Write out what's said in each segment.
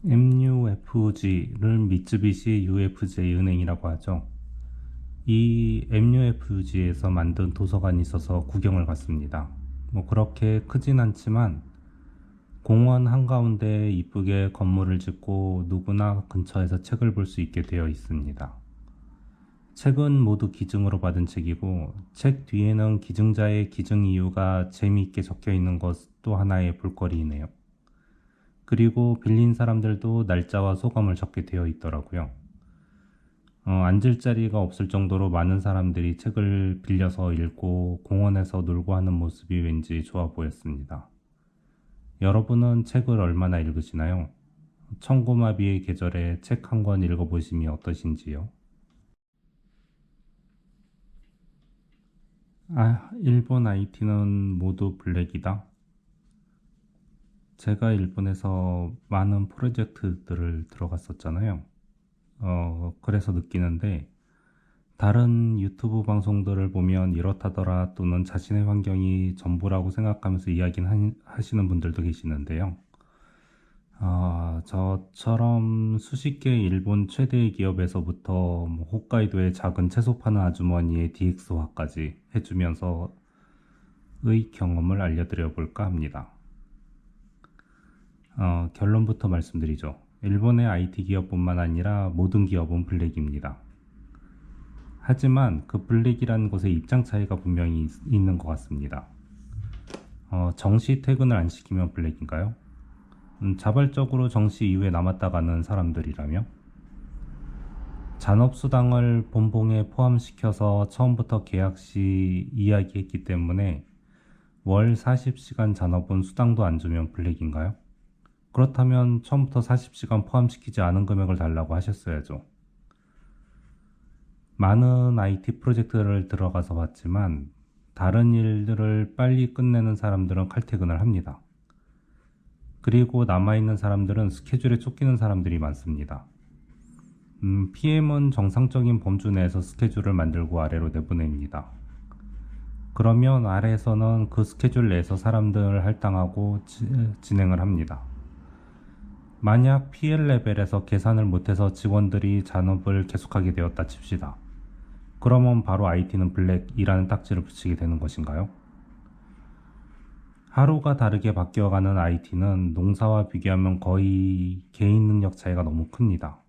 MUFG를 미쯔비시 UFJ 은행이라고 하죠. 이 MUFG에서 만든 도서관이 있어서 구경을 갔습니다. 뭐 그렇게 크진 않지만 공원 한가운데 이쁘게 건물을 짓고 누구나 근처에서 책을 볼 수 있게 되어 있습니다. 책은 모두 기증으로 받은 책이고 책 뒤에는 기증자의 기증 이유가 재미있게 적혀 있는 것도 하나의 볼거리이네요. 그리고 빌린 사람들도 날짜와 소감을 적게 되어 있더라고요. 앉을 자리가 없을 정도로 많은 사람들이 책을 빌려서 읽고 공원에서 놀고 하는 모습이 왠지 좋아 보였습니다. 여러분은 책을 얼마나 읽으시나요? 청고마비의 계절에 책 한 권 읽어보심이 어떠신지요? 일본 IT는 모두 블랙이다. 제가 일본에서 많은 프로젝트들을 들어갔었잖아요. 그래서 느끼는데 다른 유튜브 방송들을 보면 이렇다더라 또는 자신의 환경이 전부라고 생각하면서 하시는 분들도 계시는데요. 저처럼 수십 개 일본 최대의 기업에서부터 뭐 홋카이도의 작은 채소 파는 아주머니의 DX화까지 해주면서 의 경험을 알려드려 볼까 합니다. 결론부터 말씀드리죠. 일본의 IT 기업뿐만 아니라 모든 기업은 블랙입니다. 하지만 그 블랙이라는 곳에 입장 차이가 분명히 있는 것 같습니다. 정시 퇴근을 안 시키면 블랙인가요? 자발적으로 정시 이후에 남았다가는 사람들이라며? 잔업수당을 본봉에 포함시켜서 처음부터 계약 시 이야기했기 때문에 월 40시간 잔업은 수당도 안 주면 블랙인가요? 그렇다면 처음부터 40시간 포함시키지 않은 금액을 달라고 하셨어야죠. 많은 IT 프로젝트를 들어가서 봤지만 다른 일들을 빨리 끝내는 사람들은 칼퇴근을 합니다. 그리고 남아있는 사람들은 스케줄에 쫓기는 사람들이 많습니다. PM은 정상적인 범주 내에서 스케줄을 만들고 아래로 내보냅니다. 그러면 아래에서는 그 스케줄 내에서 사람들을 할당하고 진행을 합니다. 만약 PL 레벨에서 계산을 못해서 직원들이 잔업을 계속하게 되었다 칩시다. 그러면 바로 IT는 블랙이라는 딱지를 붙이게 되는 것인가요? 하루가 다르게 바뀌어가는 IT는 농사와 비교하면 거의 개인 능력 차이가 너무 큽니다.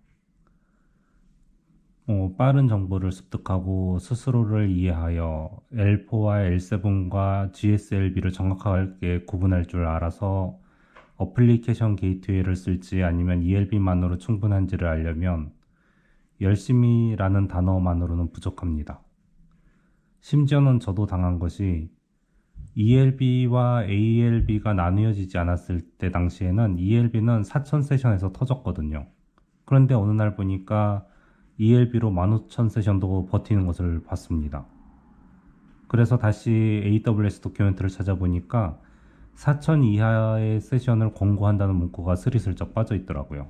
빠른 정보를 습득하고 스스로를 이해하여 L4와 L7과 GSLB를 정확하게 구분할 줄 알아서 어플리케이션 게이트웨이를 쓸지 아니면 ELB만으로 충분한지를 알려면 열심히라는 단어만으로는 부족합니다. 심지어는 저도 당한 것이 ELB와 ALB가 나뉘어지지 않았을 때 당시에는 ELB는 4,000 세션에서 터졌거든요. 그런데 어느 날 보니까 ELB로 15,000 세션도 버티는 것을 봤습니다. 그래서 다시 AWS 도큐멘트를 찾아보니까 4,000 이하의 세션을 권고한다는 문구가 스리슬쩍 빠져 있더라고요.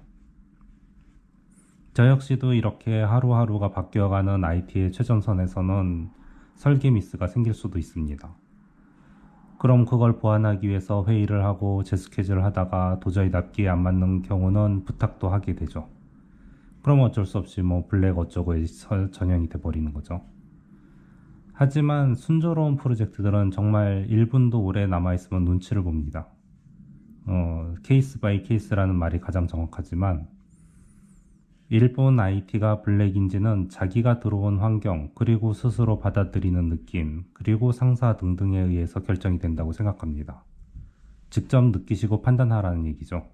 저 역시도 이렇게 하루하루가 바뀌어가는 IT의 최전선에서는 설계 미스가 생길 수도 있습니다. 그럼 그걸 보완하기 위해서 회의를 하고 제 스케줄을 하다가 도저히 납기에 안 맞는 경우는 부탁도 하게 되죠. 그럼 어쩔 수 없이 뭐 블랙 어쩌고에 전형이 돼버리는 거죠. 하지만 순조로운 프로젝트들은 정말 1분도 오래 남아있으면 눈치를 봅니다. 케이스 바이 케이스라는 말이 가장 정확하지만 일본 IT가 블랙인지는 자기가 들어온 환경, 그리고 스스로 받아들이는 느낌, 그리고 상사 등등에 의해서 결정이 된다고 생각합니다. 직접 느끼시고 판단하라는 얘기죠.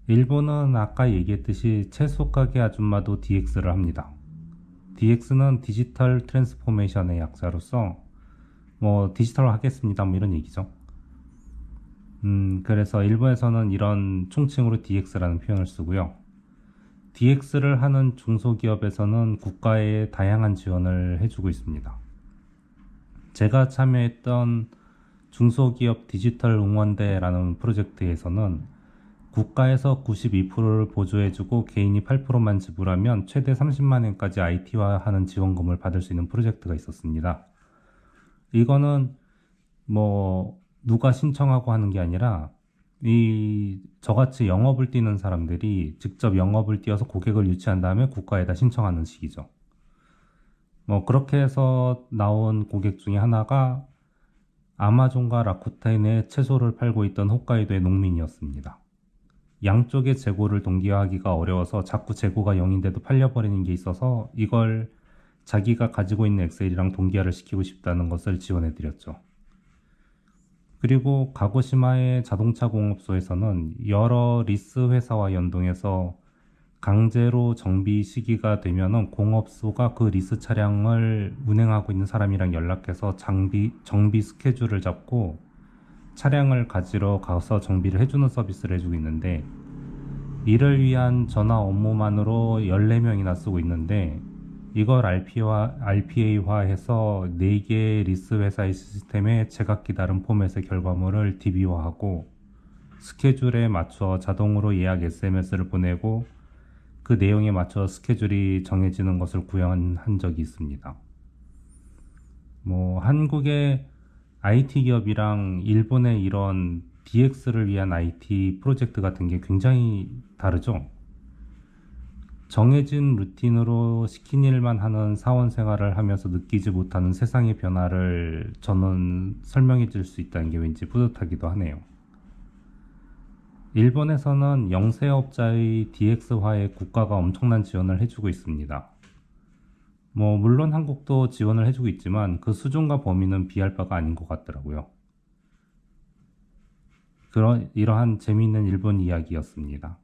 일본은 아까 얘기했듯이 채소 가게 아줌마도 DX를 합니다. DX는 디지털 트랜스포메이션의 약자로서 디지털 하겠습니다 이런 얘기죠. 그래서 일본에서는 이런 총칭으로 DX라는 표현을 쓰고요. DX를 하는 중소기업에서는 국가의 다양한 지원을 해주고 있습니다. 제가 참여했던 중소기업 디지털 응원대라는 프로젝트에서는 국가에서 92%를 보조해주고 개인이 8%만 지불하면 최대 30만원까지 IT화하는 지원금을 받을 수 있는 프로젝트가 있었습니다. 이거는 누가 신청하고 하는 게 아니라 저같이 영업을 뛰는 사람들이 직접 영업을 뛰어서 고객을 유치한 다음에 국가에다 신청하는 식이죠. 뭐 그렇게 해서 나온 고객 중에 하나가 아마존과 라쿠텐에 채소를 팔고 있던 홋카이도의 농민이었습니다. 양쪽의 재고를 동기화하기가 어려워서 자꾸 재고가 0인데도 팔려버리는 게 있어서 이걸 자기가 가지고 있는 엑셀이랑 동기화를 시키고 싶다는 것을 지원해드렸죠. 그리고 가고시마의 자동차 공업소에서는 여러 리스 회사와 연동해서 강제로 정비 시기가 되면은 공업소가 그 리스 차량을 운행하고 있는 사람이랑 연락해서 정비 스케줄을 잡고 차량을 가지러 가서 정비를 해주는 서비스를 해주고 있는데, 이를 위한 전화 업무만으로 14명이나 쓰고 있는데, 이걸 RPA화해서 4개 리스 회사의 시스템에 제각기 다른 포맷의 결과물을 DB화하고 스케줄에 맞춰 자동으로 예약 SMS를 보내고 그 내용에 맞춰 스케줄이 정해지는 것을 구현한 적이 있습니다. 뭐 한국의 IT 기업이랑 일본의 이런 DX를 위한 IT 프로젝트 같은 게 굉장히 다르죠. 정해진 루틴으로 시킨 일만 하는 사원 생활을 하면서 느끼지 못하는 세상의 변화를 저는 설명해 줄 수 있다는 게 왠지 뿌듯하기도 하네요. 일본에서는 영세업자의 DX화에 국가가 엄청난 지원을 해주고 있습니다. 뭐 물론 한국도 지원을 해주고 있지만 그 수준과 범위는 비할 바가 아닌 것 같더라고요. 이러한 재미있는 일본 이야기였습니다.